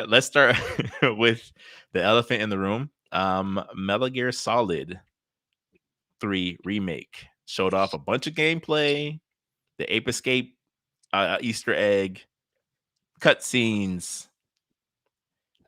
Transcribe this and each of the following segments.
let's start with the elephant in the room. Metal Gear Solid 3 Remake showed off a bunch of gameplay, the Ape Escape Easter egg, cutscenes.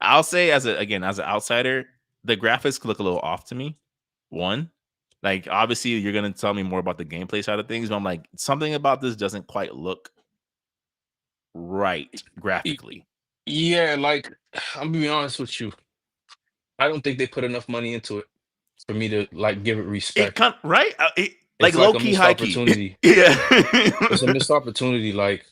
I'll say as an outsider, the graphics look a little off to me. One, like obviously you're gonna tell me more about the gameplay side of things, but I'm like something about this doesn't quite look right Y- graphically. Yeah, like I'm gonna be honest with you. I don't think they put enough money into it for me to like give it It respect. kind right, like It's like low a key, missed high key. opportunity. It's a Yeah. missed opportunity. Like,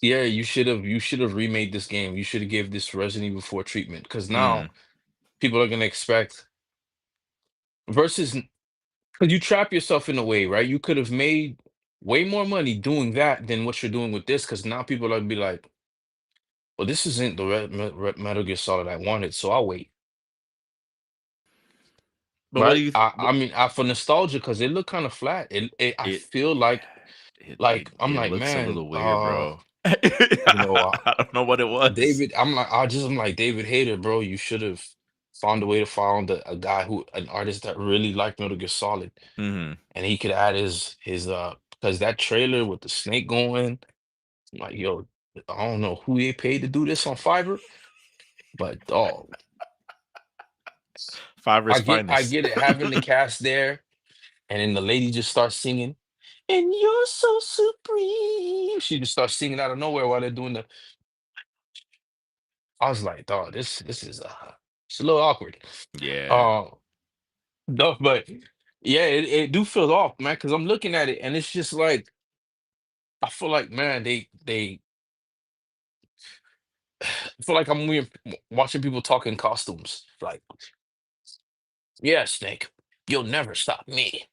yeah, you should have remade this game. You should have gave this Resident Evil 4 treatment because now Mm. people are gonna expect versus because you trap yourself in a way, right? You could have made way more money doing that than what you're doing with this because now people are gonna be like, well, this isn't the Metal Gear Solid I wanted, so I'll wait. But what do Right? you? I mean, for nostalgia, because it looked kind of flat. I It feel like I'm it like, looks a man, little weird, bro. you know, I don't know what it was. David. I'm like David Hayter, bro. You should have found a way to find a guy an artist that really liked Metal Gear Solid, Mhm. and he could add his because that trailer with the snake going, I'm like, yo, I don't know who they paid to do this on Fiverr, but dog, Fiverr's I finest. get it having the cast there, and then the lady just starts singing. And you're so supreme. She just starts singing out of nowhere while they're doing the. I was like, dog, this is it's a little awkward. Yeah. Uh, no, but yeah, it do feel off, man, because I'm looking at it and it's just like I feel like, man, they I feel like watching people talk in costumes. Like, yeah, Snake, you'll never stop me.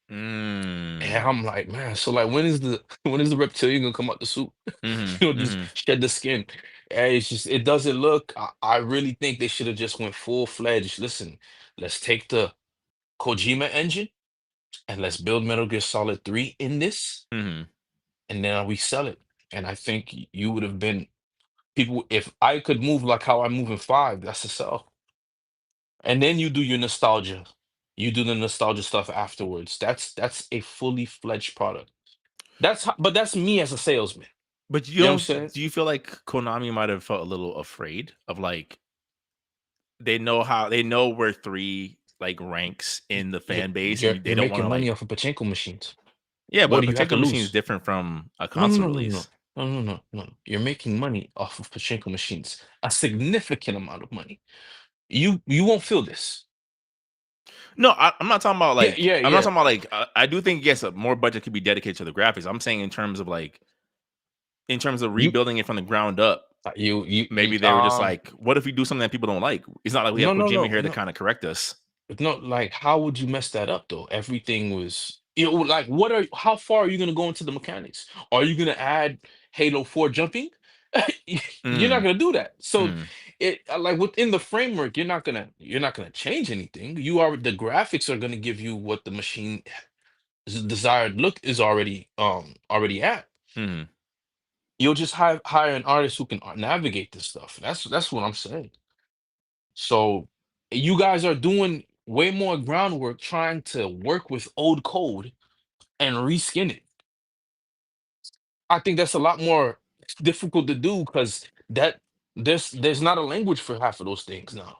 And Mm. I'm like, man, so like when is the when is the reptilian gonna come out the suit? Mhm. Just Mhm. shed the skin. And it's just it doesn't look. I really think they should have just went full fledged. Listen, let's take the Kojima engine and let's build Metal Gear Solid 3 in this, Mhm. and then we sell it. And I think you would have been people if I could move like how I move in five, that's a sell. And then you do your nostalgia. You do the nostalgia stuff afterwards. That's a fully fledged product. But that's me as a salesman. But you You know what I'm don't saying? do you feel like Konami might have felt a little afraid of like they know where 3 like ranks in the You're fan base you're and they you're don't wanna making money like off of pachinko machines. yeah, but What a do you have to particular machine is lose? different from a No, no, console no, no, no, release. no, no, no, no. You're making money off of pachinko machines. A significant amount of money. You won't feel this. No, I'm not talking about Yeah, like yeah, I'm not yeah. talking about like I do think yes, more budget could be dedicated to the graphics. I'm saying in terms of You rebuilding it from the ground up, you maybe they were just like, what if we do something that people don't like? It's not like we have no, no, Kojima no, here to no. kind of correct us. No, like how would you mess that up though? Everything was like how far are you gonna go into the mechanics? Are you gonna add Halo 4 jumping? You're not Mm, gonna do that. So mm, it like within the framework, you're not gonna change anything. The graphics are gonna give you what the machine desired look is already at. mm. You'll just hire an artist who can navigate this stuff. That's what I'm saying. So you guys are doing way more groundwork trying to work with old code and reskin it. I think that's a lot more difficult to do because there's not a language for half of those things now.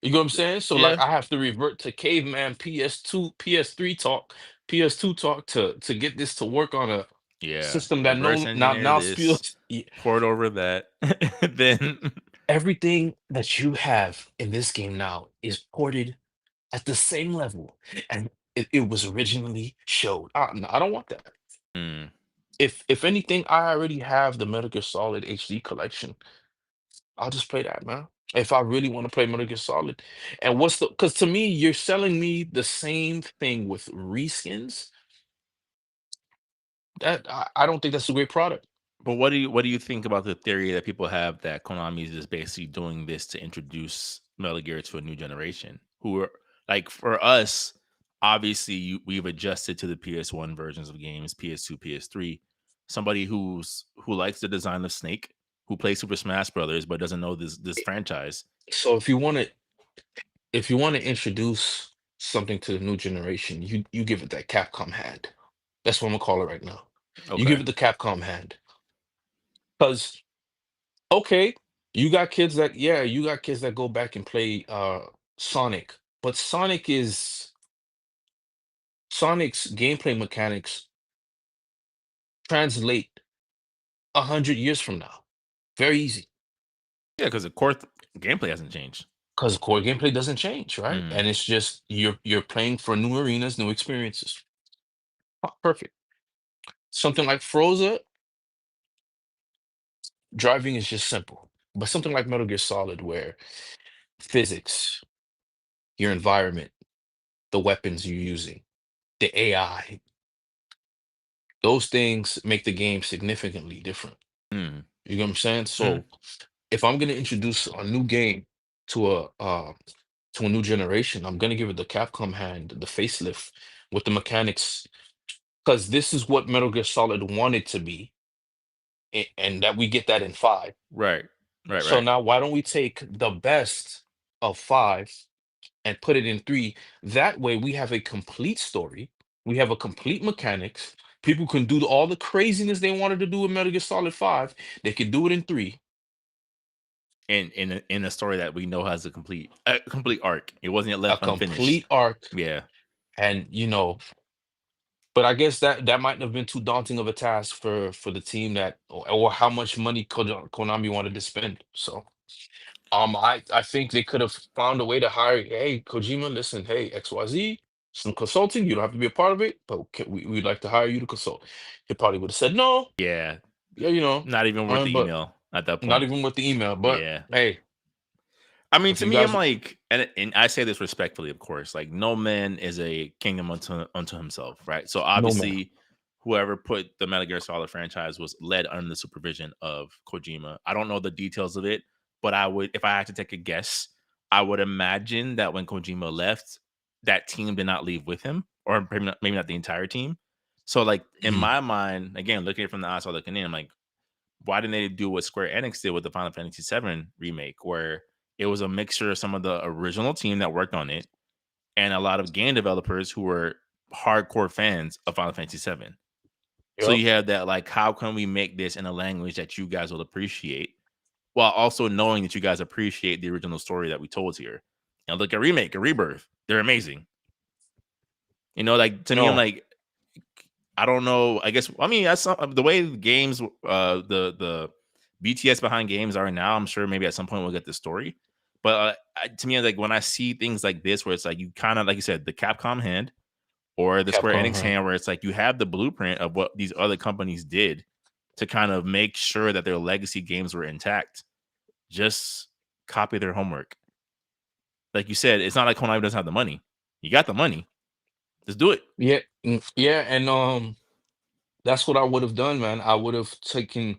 You know what I'm saying? So like Yeah, I have to revert to caveman PS2, PS3 talk, PS2 talk to get this to work on a yeah. system that Reverse no now engineer now this, feels port over that, then everything that you have in this game now is ported at the same level and it was originally showed. No, I don't want that. mm. If anything, I already have the Metal Gear Solid HD collection. I'll just play that, man. If I really want to play Metal Gear Solid. And what's the because to me, you're selling me the same thing with reskins. That I don't think that's a great product. But what do you think about the theory that people have that Konami is just basically doing this to introduce Metal Gear to a new generation? Who are like for us, obviously we've adjusted to the PS1 versions of games, PS2, PS3. Somebody who likes the design of Snake. who plays Super Smash Brothers but doesn't know this franchise. So if you want to introduce something to the new generation, you give it that Capcom hand. That's what I'm gonna call it right now. You give Okay. it the Capcom hand. Because okay, you got kids that go back and play Sonic, but Sonic's gameplay mechanics translate 100 years from now. Very easy. Yeah, because the core gameplay hasn't changed. Because core gameplay doesn't change, right? Mm. And it's just you're playing for new arenas, new experiences. Perfect. Something like Froza, driving is just simple. But something like Metal Gear Solid, where physics, your environment, the weapons you're using, the AI, those things make the game significantly different. Mm. You know what I'm saying? Mm. So if I'm gonna introduce a new game to a new generation, I'm gonna give it the Capcom hand, the facelift with the mechanics, because this is what Metal Gear Solid wanted to be, and that we get that in five. Right. Right. So Right. now why don't we take the best of five and put it in three? That way we have a complete story, we have a complete mechanics. People can do all the craziness they wanted to do with Metal Gear Solid 5. They can do it in three. In a story that we know has a complete arc. It wasn't yet A left unfinished. complete arc. Yeah. And but I guess that might have been too daunting of a task for the team that, or how much money Konami wanted to spend. So I think they could have found a way to hire, hey, Kojima, listen, hey, XYZ, some consulting, you don't have to be a part of it, but we'd like to hire you to consult. He probably would have said no. Yeah. Yeah, Not even worth the but email at that not point. even with the email. But Yeah. hey, I mean, if to you me, I'm guys like, and I say this respectfully, of course, like no man is a kingdom unto himself, right? So no man. obviously, whoever put the Metal Gear Solid franchise was led under the supervision of Kojima. I don't know the details of it, but I would, if I had to take a guess, I would imagine that when Kojima left, that team did not leave with him, or maybe not the entire team. So, like in Mhm. my mind, again, looking at it from the outside looking in, I'm like, why didn't they do what Square Enix did with the Final Fantasy VII remake, where it was a mixture of some of the original team that worked on it and a lot of game developers who were hardcore fans of Final Fantasy VII. So Yep. you have that, like, how can we make this in a language that you guys will appreciate, while also knowing that you guys appreciate the original story that we told here. And look at Remake and Rebirth; they're amazing. Like to me, I'm No. like, I don't know. I guess I mean that's the way the games, the BTS behind games are now. I'm sure maybe at some point we'll get the story, but to me, like when I see things like this, where it's like you kind of like you said, the Capcom hand or the Square Capcom, Enix huh? hand, where it's like you have the blueprint of what these other companies did to kind of make sure that their legacy games were intact. Just copy their homework. Like you said, it's not like Konami doesn't have the money. You got the money. Just do it. Yeah, yeah, and that's what I would have done, man. I would have taken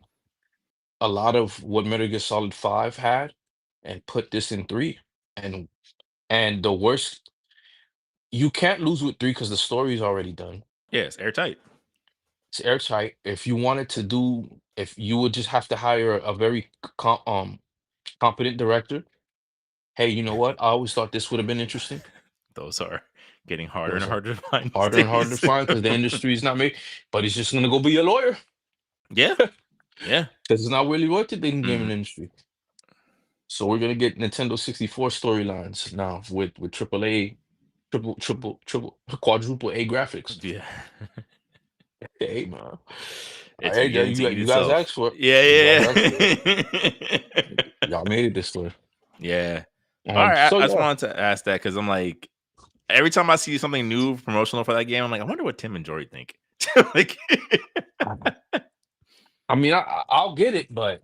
a lot of what Metal Gear Solid 5 had and put this in 3. And the worst, you can't lose with 3 because the story is already done. Yes, airtight. It's airtight. If you would just have to hire a very competent director. Hey, you know what? I always thought this would have been interesting. Those are getting harder and Those are harder to find these harder and harder to days. find because the industry is not made. But he's just gonna go be a lawyer Yeah, yeah. because it's not really worth it in the gaming Mm, industry. So we're gonna get Nintendo 64 storylines now with triple A, triple quadruple A graphics. yeah. Hey man, It's hey, beginning to eat you guys itself. asked for it. Yeah, You guys yeah, asked for it. yeah. Y'all made it this way. Yeah. All right, So I just yeah, wanted to ask that because I'm like, every time I see something new promotional for that game, I'm like, I wonder what Tim and Jory think. Like, I I mean, I'll get it, but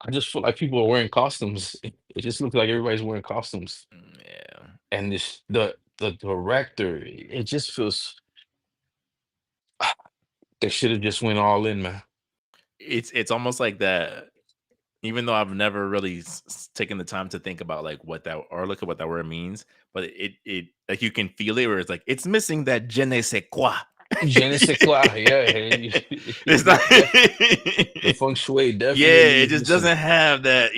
I just feel like people are wearing costumes. It just looks like everybody's wearing costumes, yeah, and the director, it just feels they should have just went all in, man. it's almost like that. Even though I've never really taken the time to think about like what that or look at what that word means, but it like you can feel it where it's like it's missing that je ne sais quoi. Je ne sais quoi. Yeah, It's not. the feng shui Yeah, definitely it is just missing. doesn't have that,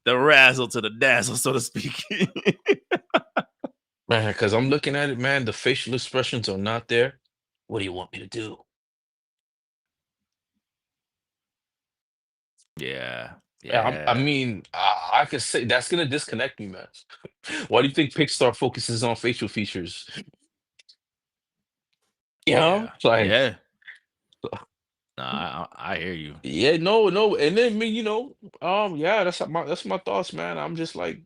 the razzle to the dazzle, so to speak. Man, because I'm looking at it, man, the facial expressions are not there. What do you want me to do? Yeah, Yeah, I yeah, mean, I could say that's gonna disconnect me, man. Why do you think Pixar focuses on facial features? You know, yeah, it's like, yeah. Nah, I hear you. yeah, no, no, and then me, yeah, that's my thoughts, man. I'm just like,